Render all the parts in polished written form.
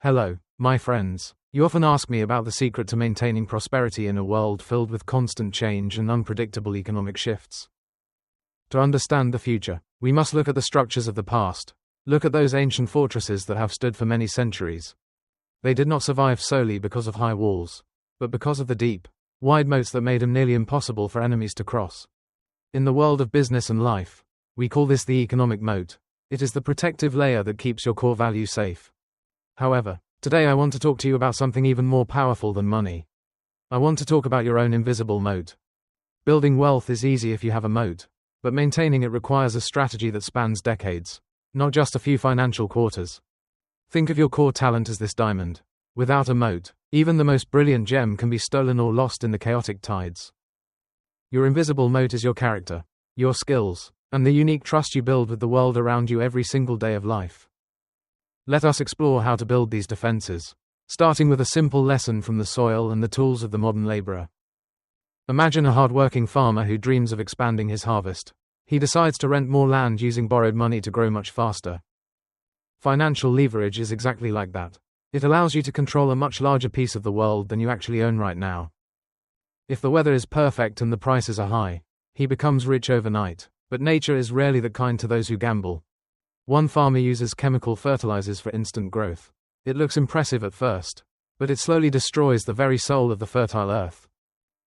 Hello, my friends. You often ask me about the secret to maintaining prosperity in a world filled with constant change and unpredictable economic shifts. To understand the future, we must look at the structures of the past. Look at those ancient fortresses that have stood for many centuries. They did not survive solely because of high walls, but because of the deep, wide moats that made them nearly impossible for enemies to cross. In the world of business and life, we call this the economic moat. It is the protective layer that keeps your core values safe. However, today I want to talk to you about something even more powerful than money. I want to talk about your own invisible moat. Building wealth is easy if you have a moat, but maintaining it requires a strategy that spans decades, not just a few financial quarters. Think of your core talent as this diamond. Without a moat, even the most brilliant gem can be stolen or lost in the chaotic tides. Your invisible moat is your character, your skills, and the unique trust you build with the world around you every single day of life. Let us explore how to build these defenses, starting with a simple lesson from the soil and the tools of the modern laborer. Imagine a hard-working farmer who dreams of expanding his harvest. He decides to rent more land using borrowed money to grow much faster. Financial leverage is exactly like that. It allows you to control a much larger piece of the world than you actually own right now. If the weather is perfect and the prices are high, he becomes rich overnight, but nature is rarely that kind to those who gamble. One farmer uses chemical fertilizers for instant growth. It looks impressive at first, but it slowly destroys the very soul of the fertile earth.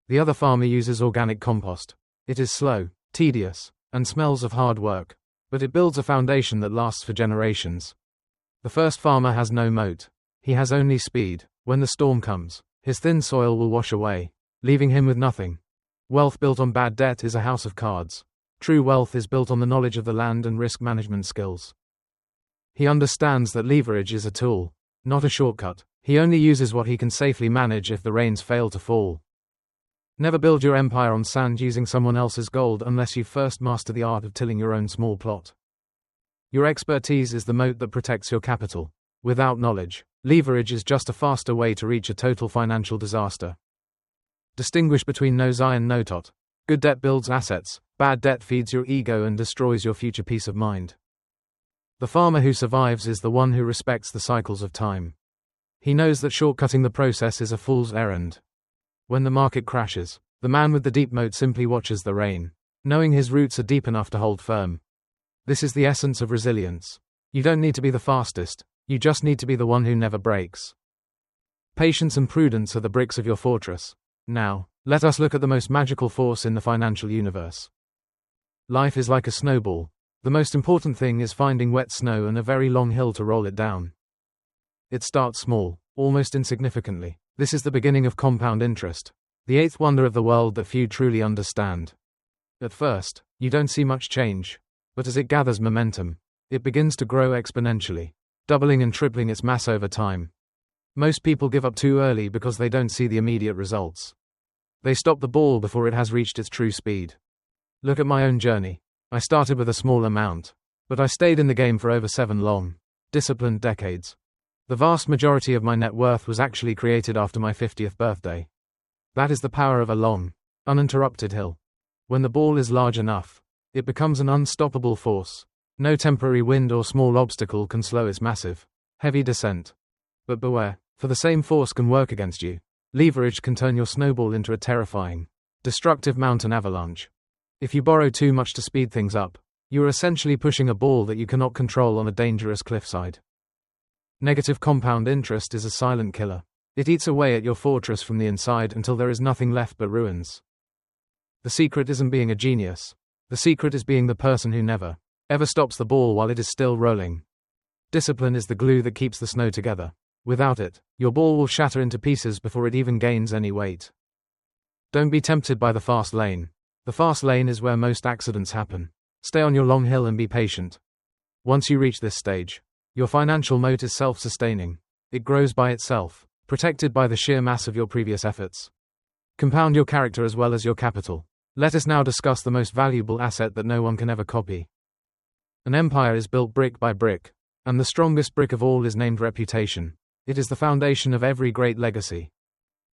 The other farmer uses organic compost. It is slow, tedious, and smells of hard work, but it builds a foundation that lasts for generations. The first farmer has no moat. He has only speed. When the storm comes, his thin soil will wash away, leaving him with nothing. Wealth built on bad debt is a house of cards. True wealth is built on the knowledge of the land and risk management skills. He understands that leverage is a tool, not a shortcut. He only uses what he can safely manage if the rains fail to fall. Never build your empire on sand using someone else's gold unless you first master the art of tilling your own small plot. Your expertise is the moat that protects your capital. Without knowledge, leverage is just a faster way to reach a total financial disaster. Distinguish between no Zi and no tot. Good debt builds assets, bad debt feeds your ego and destroys your future peace of mind. The farmer who survives is the one who respects the cycles of time. He knows that shortcutting the process is a fool's errand. When the market crashes, the man with the deep moat simply watches the rain, knowing his roots are deep enough to hold firm. This is the essence of resilience. You don't need to be the fastest, you just need to be the one who never breaks. Patience and prudence are the bricks of your fortress. Now, let us look at the most magical force in the financial universe. Life is like a snowball. The most important thing is finding wet snow and a very long hill to roll it down. It starts small, almost insignificantly. This is the beginning of compound interest, the eighth wonder of the world that few truly understand. At first, you don't see much change, but as it gathers momentum, it begins to grow exponentially, doubling and tripling its mass over time. Most people give up too early because they don't see the immediate results. They stop the ball before it has reached its true speed. Look at my own journey. I started with a small amount, but I stayed in the game for over 7 long, disciplined decades. The vast majority of my net worth was actually created after my 50th birthday. That is the power of a long, uninterrupted hill. When the ball is large enough, it becomes an unstoppable force. No temporary wind or small obstacle can slow its massive, heavy descent. But beware, for the same force can work against you. Leverage can turn your snowball into a terrifying, destructive mountain avalanche. If you borrow too much to speed things up, you are essentially pushing a ball that you cannot control on a dangerous cliffside. Negative compound interest is a silent killer. It eats away at your fortress from the inside until there is nothing left but ruins. The secret isn't being a genius. The secret is being the person who never, ever stops the ball while it is still rolling. Discipline is the glue that keeps the snow together. Without it, your ball will shatter into pieces before it even gains any weight. Don't be tempted by the fast lane. The fast lane is where most accidents happen. Stay on your long hill and be patient. Once you reach this stage, your financial moat is self-sustaining. It grows by itself, protected by the sheer mass of your previous efforts. Compound your character as well as your capital. Let us now discuss the most valuable asset that no one can ever copy. An empire is built brick by brick, and the strongest brick of all is named reputation. It is the foundation of every great legacy.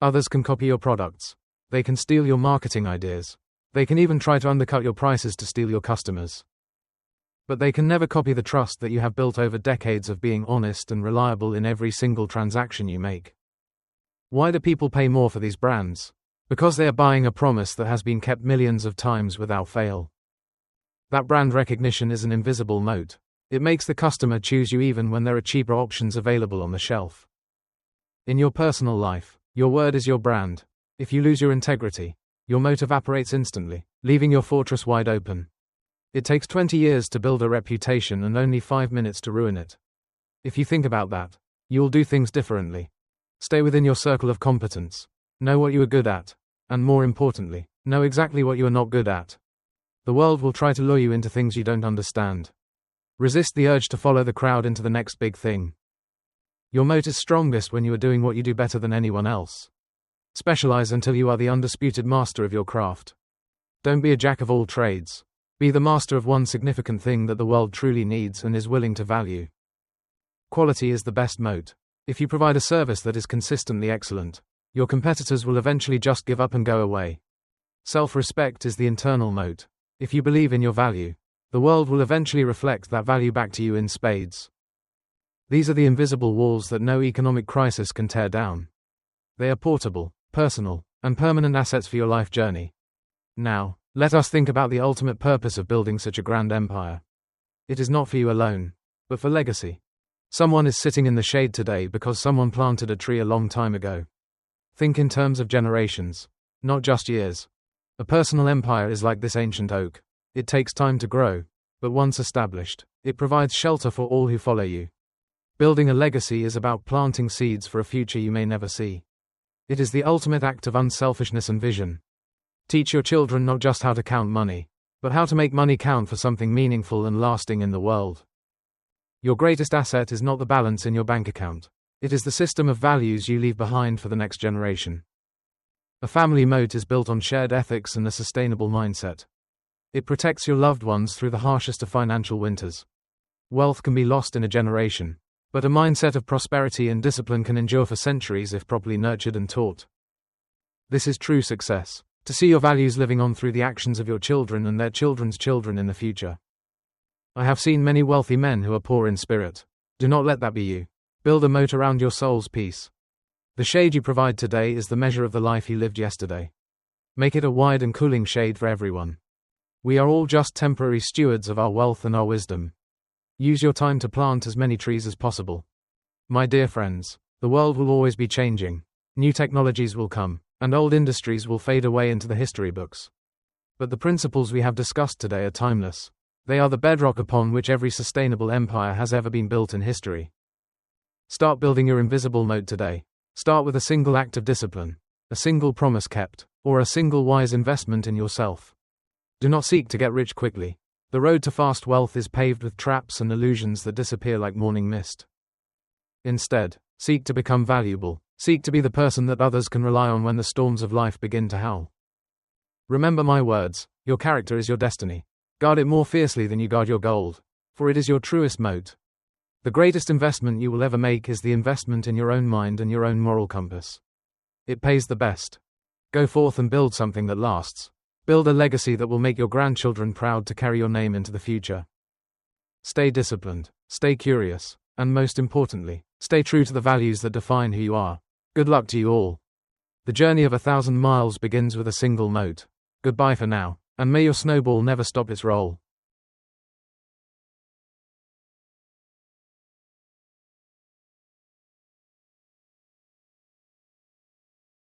Others can copy your products. They can steal your marketing ideas. They can even try to undercut your prices to steal your customers. But they can never copy the trust that you have built over decades of being honest and reliable in every single transaction you make. Why do people pay more for these brands? Because they are buying a promise that has been kept millions of times without fail. That brand recognition is an invisible moat. It makes the customer choose you even when there are cheaper options available on the shelf. In your personal life, your word is your brand. If you lose your integrity, your moat evaporates instantly, leaving your fortress wide open. It takes 20 years to build a reputation and only 5 minutes to ruin it. If you think about that, you will do things differently. Stay within your circle of competence. Know what you are good at. And more importantly, know exactly what you are not good at. The world will try to lure you into things you don't understand. Resist the urge to follow the crowd into the next big thing. Your moat is strongest when you are doing what you do better than anyone else. Specialize until you are the undisputed master of your craft. Don't be a jack of all trades. Be the master of one significant thing that the world truly needs and is willing to value. Quality is the best moat. If you provide a service that is consistently excellent, your competitors will eventually just give up and go away. Self-respect is the internal moat. If you believe in your value, the world will eventually reflect that value back to you in spades. These are the invisible walls that no economic crisis can tear down. They are portable, personal, and permanent assets for your life journey. Now, let us think about the ultimate purpose of building such a grand empire. It is not for you alone, but for legacy. Someone is sitting in the shade today because someone planted a tree a long time ago. Think in terms of generations, not just years. A personal empire is like this ancient oak. It takes time to grow, but once established, it provides shelter for all who follow you. Building a legacy is about planting seeds for a future you may never see. It is the ultimate act of unselfishness and vision. Teach your children not just how to count money, but how to make money count for something meaningful and lasting in the world. Your greatest asset is not the balance in your bank account. It is the system of values you leave behind for the next generation. A family moat is built on shared ethics and a sustainable mindset. It protects your loved ones through the harshest of financial winters. Wealth can be lost in a generation, but a mindset of prosperity and discipline can endure for centuries if properly nurtured and taught. This is true success, to see your values living on through the actions of your children and their children's children in the future. I have seen many wealthy men who are poor in spirit. Do not let that be you. Build a moat around your soul's peace. The shade you provide today is the measure of the life you lived yesterday. Make it a wide and cooling shade for everyone. We are all just temporary stewards of our wealth and our wisdom. Use your time to plant as many trees as possible. My dear friends, the world will always be changing. New technologies will come, and old industries will fade away into the history books. But the principles we have discussed today are timeless. They are the bedrock upon which every sustainable empire has ever been built in history. Start building your invisible moat today. Start with a single act of discipline, a single promise kept, or a single wise investment in yourself. Do not seek to get rich quickly. The road to fast wealth is paved with traps and illusions that disappear like morning mist. Instead, seek to become valuable. Seek to be the person that others can rely on when the storms of life begin to howl. Remember my words, your character is your destiny. Guard it more fiercely than you guard your gold, for it is your truest moat. The greatest investment you will ever make is the investment in your own mind and your own moral compass. It pays the best. Go forth and build something that lasts. Build a legacy that will make your grandchildren proud to carry your name into the future. Stay disciplined, stay curious, and most importantly, stay true to the values that define who you are. Good luck to you all. The journey of 1,000 miles begins with a single moat. Goodbye for now, and may your snowball never stop its roll.